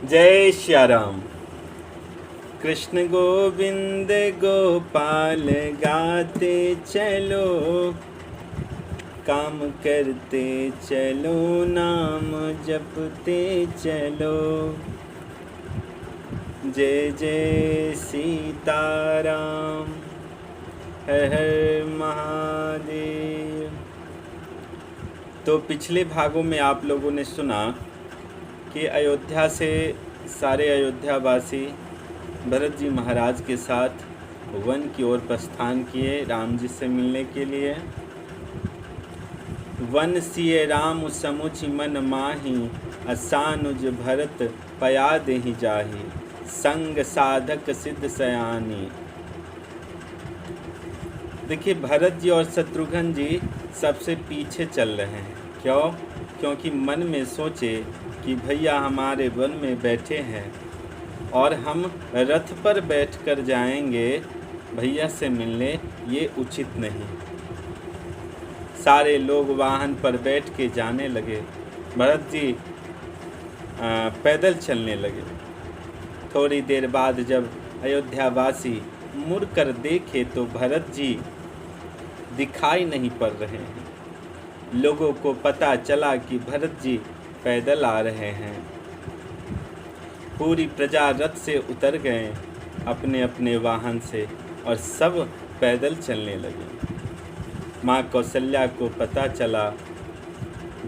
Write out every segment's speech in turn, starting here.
जय श्या राम। कृष्ण गोविंद गोपाल गाते चलो, काम करते चलो, नाम जपते चलो। जय जय सीताराम, हर हर महादेव। तो पिछले भागों में आप लोगों ने सुना कि अयोध्या से सारे अयोध्यावासी भरत जी महाराज के साथ वन की ओर प्रस्थान किए राम जी से मिलने के लिए। वन सिए राम समुझ मन माही, असानुज भरत पया देहि जाहि, संग साधक सिद्ध सयानी। देखिए, भरत जी और शत्रुघ्न जी सबसे पीछे चल रहे हैं। क्यों? क्योंकि मन में सोचे कि भैया हमारे वन में बैठे हैं और हम रथ पर बैठकर जाएंगे भैया से मिलने, ये उचित नहीं। सारे लोग वाहन पर बैठ के जाने लगे। भरत जी पैदल चलने लगे। थोड़ी देर बाद जब अयोध्यावासी मुड़कर देखे तो भरत जी दिखाई नहीं पड़ रहे हैं। लोगों को पता चला कि भरत जी पैदल आ रहे हैं। पूरी प्रजा रथ से उतर गए अपने अपने वाहन से और सब पैदल चलने लगे। माँ कौशल्या को पता चला।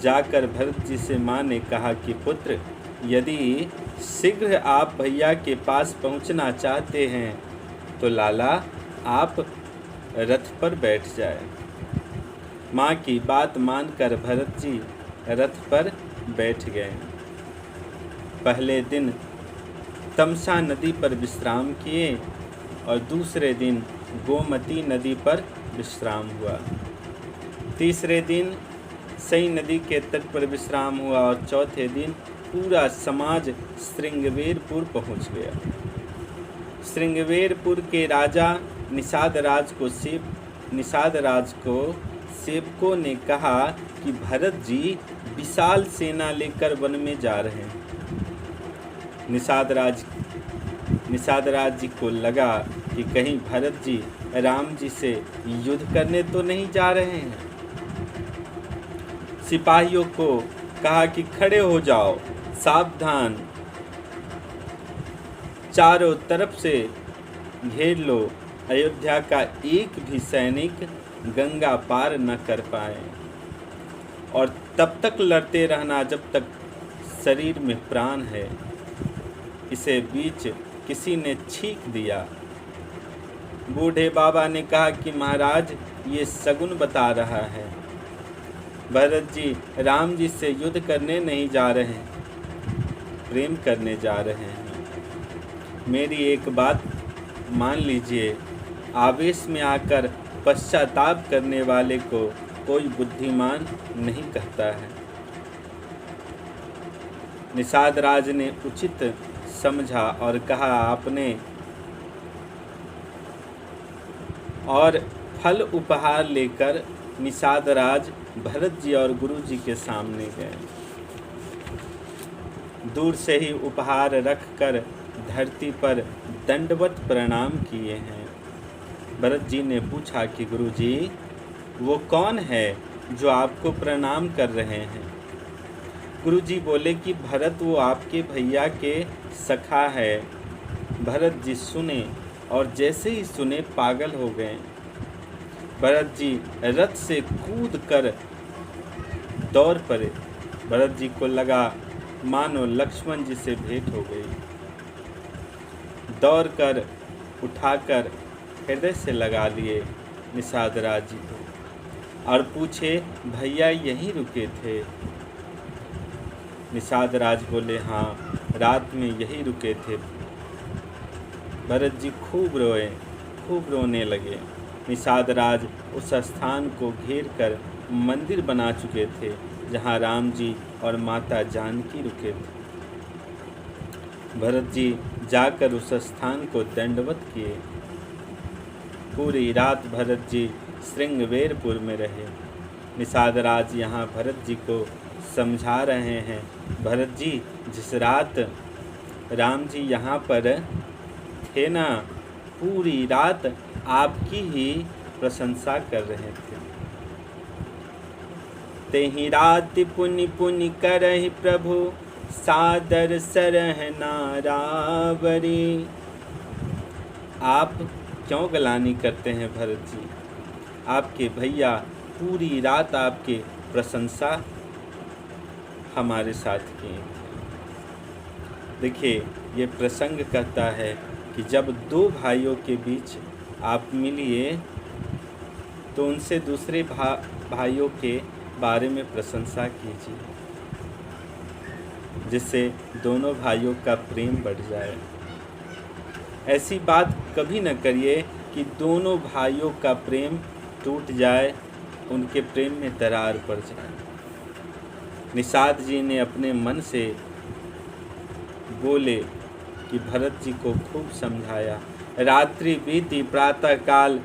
जाकर भरत जी से माँ ने कहा कि पुत्र, यदि शीघ्र आप भैया के पास पहुँचना चाहते हैं तो लाला आप रथ पर बैठ जाए। माँ की बात मानकर भरत जी रथ पर बैठ गए। पहले दिन तमसा नदी पर विश्राम किए और दूसरे दिन गोमती नदी पर विश्राम हुआ। तीसरे दिन सई नदी के तट पर विश्राम हुआ और चौथे दिन पूरा समाज श्रृंगवेरपुर पहुंच गया। श्रृंगवेरपुर के राजा निषाद राज को सेवकों ने कहा कि भरत जी विशाल सेना लेकर वन में जा रहे हैं। निषाद राज जी को लगा कि कहीं भरत जी राम जी से युद्ध करने तो नहीं जा रहे हैं। सिपाहियों को कहा कि खड़े हो जाओ, सावधान, चारों तरफ से घेर लो, अयोध्या का एक भी सैनिक गंगा पार न कर पाए और तब तक लड़ते रहना जब तक शरीर में प्राण है। इसे बीच किसी ने छींक दिया। बूढ़े बाबा ने कहा कि महाराज, ये शगुन बता रहा है, भरत जी राम जी से युद्ध करने नहीं जा रहे हैं, प्रेम करने जा रहे हैं। मेरी एक बात मान लीजिए, आवेश में आकर पश्चाताप करने वाले को कोई बुद्धिमान नहीं कहता है। निषाद राज ने उचित समझा और कहा आपने, और फल उपहार लेकर निषाद राज भरत जी और गुरु जी के सामने गए। दूर से ही उपहार रखकर धरती पर दंडवत प्रणाम किए हैं। भरत जी ने पूछा कि गुरु जी, वो कौन है जो आपको प्रणाम कर रहे हैं? गुरु जी बोले कि भरत वो आपके भैया के सखा है। भरत जी सुने और जैसे ही सुने पागल हो गए। भरत जी रथ से कूद कर दौड़ पड़े। भरत जी को लगा मानो लक्ष्मण जी से भेंट हो गई। दौड़ कर उठाकर हृदय से लगा लिए निषाद राज जी को और पूछे, भैया यहीं रुके थे? निषाद राज बोले, हाँ, रात में यहीं रुके थे। भरत जी खूब रोए, खूब रोने लगे। निषाद राज उस स्थान को घेर कर मंदिर बना चुके थे जहाँ राम जी और माता जानकी रुके थे। भरत जी जाकर उस स्थान को दंडवत किए। पूरी रात भरत जी श्रृंगवेरपुर में रहे। निषाद राज यहाँ भरत जी को समझा रहे हैं, भरत जी, जिस रात राम जी यहाँ पर थे ना, पूरी रात आपकी ही प्रशंसा कर रहे थे। तेहि राति पुनि पुनि करहि प्रभु, सादर सरहना रावरी। आप क्यों गलानी करते हैं भरत जी? आपके भैया पूरी रात आपके प्रशंसा हमारे साथ किए। देखिए, ये प्रसंग कहता है कि जब दो भाइयों के बीच आप मिलिए तो उनसे दूसरे भाइयों के बारे में प्रशंसा कीजिए, जिससे दोनों भाइयों का प्रेम बढ़ जाए। ऐसी बात कभी न करिए कि दोनों भाइयों का प्रेम टूट जाए, उनके प्रेम में दरार पड़ जाए। निषाद जी ने अपने मन से बोले कि भरत जी को खूब समझाया। रात्रि बीती, प्रातःकाल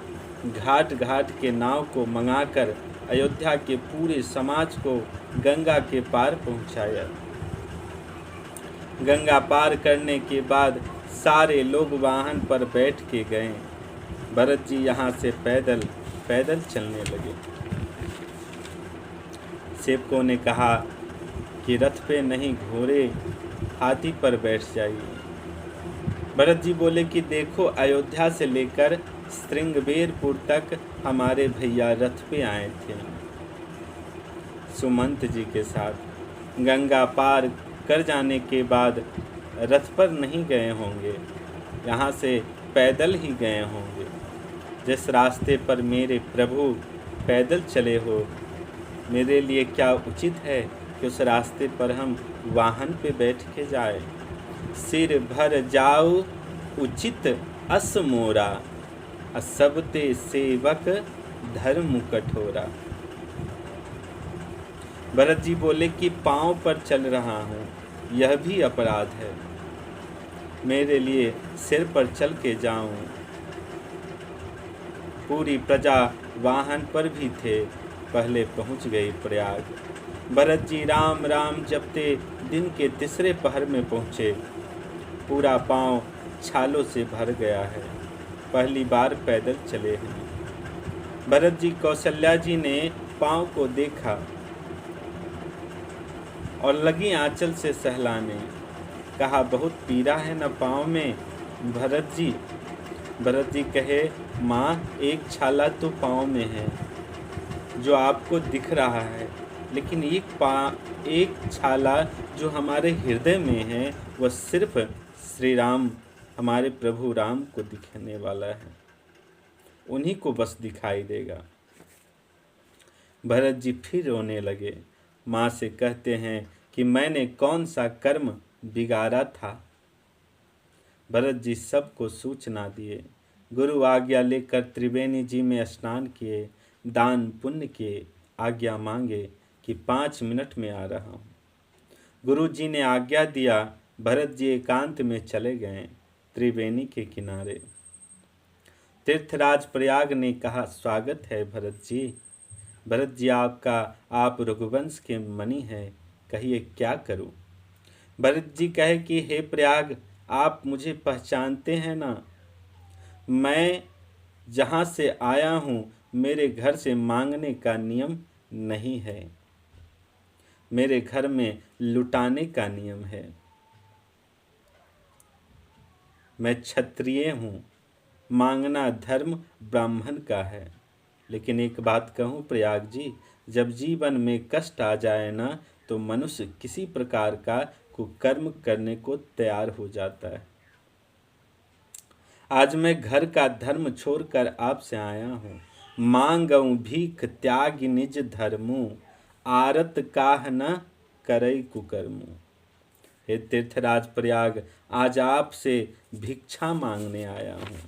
घाट घाट के नाव को मंगाकर अयोध्या के पूरे समाज को गंगा के पार पहुंचाया। गंगा पार करने के बाद सारे लोग वाहन पर बैठ के गए। भरत जी यहाँ से पैदल पैदल चलने लगे। सेवकों ने कहा कि रथ पे नहीं, घोड़े हाथी पर बैठ जाइए। भरत जी बोले कि देखो, अयोध्या से लेकर श्रृंगबेरपुर तक हमारे भैया रथ पे आए थे सुमंत जी के साथ। गंगा पार कर जाने के बाद रथ पर नहीं गए होंगे, यहाँ से पैदल ही गए होंगे। जिस रास्ते पर मेरे प्रभु पैदल चले हो, मेरे लिए क्या उचित है कि उस रास्ते पर हम वाहन पे बैठ के जाए। सिर भर जाऊ उचित अस मोरा, सबते सेवक धर्म कठोरा। भरत जी बोले कि पांव पर चल रहा हूँ, यह भी अपराध है। मेरे लिए सिर पर चल के जाऊं। पूरी प्रजा वाहन पर भी थे, पहले पहुंच गई प्रयाग। भरत जी राम राम जपते दिन के तीसरे पहर में पहुँचे। पूरा पांव छालों से भर गया है, पहली बार पैदल चले हैं। भरत जी कौशल्या जी ने पांव को देखा और लगी आंचल से सहलाने। कहा, बहुत पीड़ा है न पांव में भरत जी। भरत जी कहे, माँ, एक छाला तो पांव में है जो आपको दिख रहा है, लेकिन एक छाला जो हमारे हृदय में है, वह सिर्फ श्री राम, हमारे प्रभु राम को दिखने वाला है, उन्हीं को बस दिखाई देगा। भरत जी फिर रोने लगे। माँ से कहते हैं कि मैंने कौन सा कर्म बिगाड़ा था। भरत जी सबको सूचना दिए। गुरु आज्ञा लेकर त्रिवेणी जी में स्नान किए, दान पुण्य किए, आज्ञा मांगे कि 5 मिनट में आ रहा हूँ। गुरु जी ने आज्ञा दिया। भरत जी एकांत में चले गए त्रिवेणी के किनारे। तीर्थराज प्रयाग ने कहा, स्वागत है भरत जी। भरत जी, आप रघुवंश के मणि हैं, कहिए क्या करूं। भरत जी कहे कि हे प्रयाग, आप मुझे पहचानते हैं ना? मैं जहाँ से आया हूँ, मेरे घर से मांगने का नियम नहीं है, मेरे घर में लुटाने का नियम है। मैं क्षत्रिय हूँ, मांगना धर्म ब्राह्मण का है। लेकिन एक बात कहूँ प्रयाग जी, जब जीवन में कष्ट आ जाए ना, तो मनुष्य किसी प्रकार का कुकर्म करने को तैयार हो जाता है। आज मैं घर का धर्म छोड़कर आपसे आया हूँ। मांगऊँ भीख त्याग निज धर्मु, आरत काह न करई कुकर्मु। हे तीर्थराज प्रयाग, आज आपसे भिक्षा मांगने आया हूँ।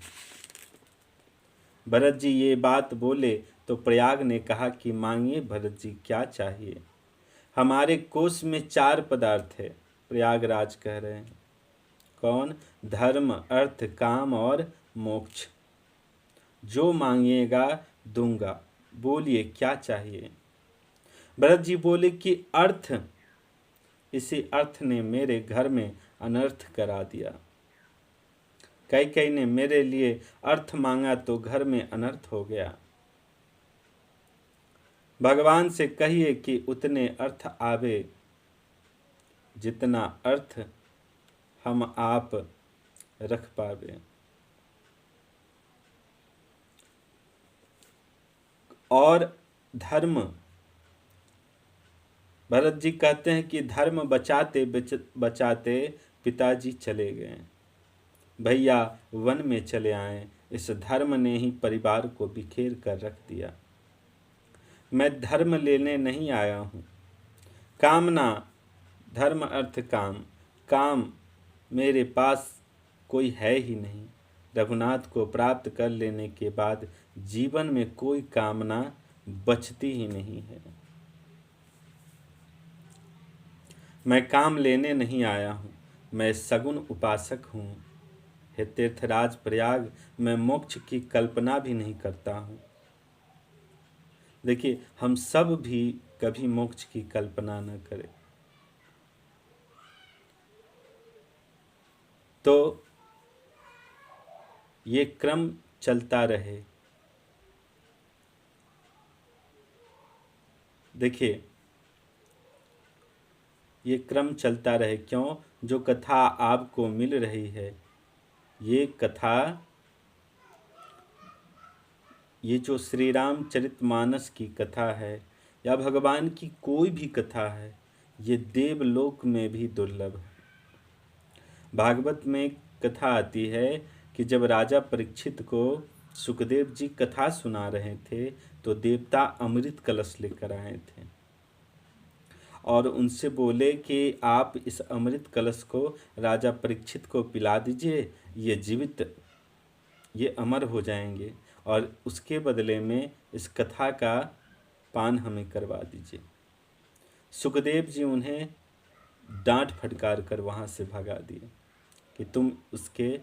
भरत जी ये बात बोले तो प्रयाग ने कहा कि मांगिए भरत जी, क्या चाहिए। हमारे कोष में 4 पदार्थ है। प्रयागराज कह रहे हैं, कौन? धर्म, अर्थ, काम और मोक्ष। जो मांगिएगा दूंगा, बोलिए क्या चाहिए। भरत जी बोले कि अर्थ। इसी अर्थ ने मेरे घर में अनर्थ करा दिया। कैकेयी ने मेरे लिए अर्थ मांगा तो घर में अनर्थ हो गया। भगवान से कहिए कि उतने अर्थ आवे जितना अर्थ हम आप रख पावे। और धर्म, भरत जी कहते हैं कि धर्म बचाते बचाते पिताजी चले गए। भैया वन में चले आए, इस धर्म ने ही परिवार को बिखेर कर रख दिया। मैं धर्म लेने नहीं आया हूँ। कामना, धर्म अर्थ काम, काम मेरे पास कोई है ही नहीं। रघुनाथ को प्राप्त कर लेने के बाद जीवन में कोई कामना बचती ही नहीं है। मैं काम लेने नहीं आया हूँ, मैं सगुण उपासक हूँ। हे तीर्थराज प्रयाग, मैं मोक्ष की कल्पना भी नहीं करता हूँ। देखिए, हम सब भी कभी मोक्ष की कल्पना न करें। तो ये क्रम चलता रहे। देखिए, ये क्रम चलता रहे। क्यों? जो कथा आपको मिल रही है, ये कथा, ये जो श्री रामचरितमानस की कथा है या भगवान की कोई भी कथा है, ये देवलोक में भी दुर्लभ है। भागवत में एक कथा आती है कि जब राजा परीक्षित को सुखदेव जी कथा सुना रहे थे तो देवता अमृत कलश लेकर आए थे और उनसे बोले कि आप इस अमृत कलश को राजा परीक्षित को पिला दीजिए, ये जीवित, ये अमर हो जाएंगे और उसके बदले में इस कथा का पान हमें करवा दीजिए। सुखदेव जी उन्हें डांट फटकार कर वहाँ से भगा दिए कि तुम उसके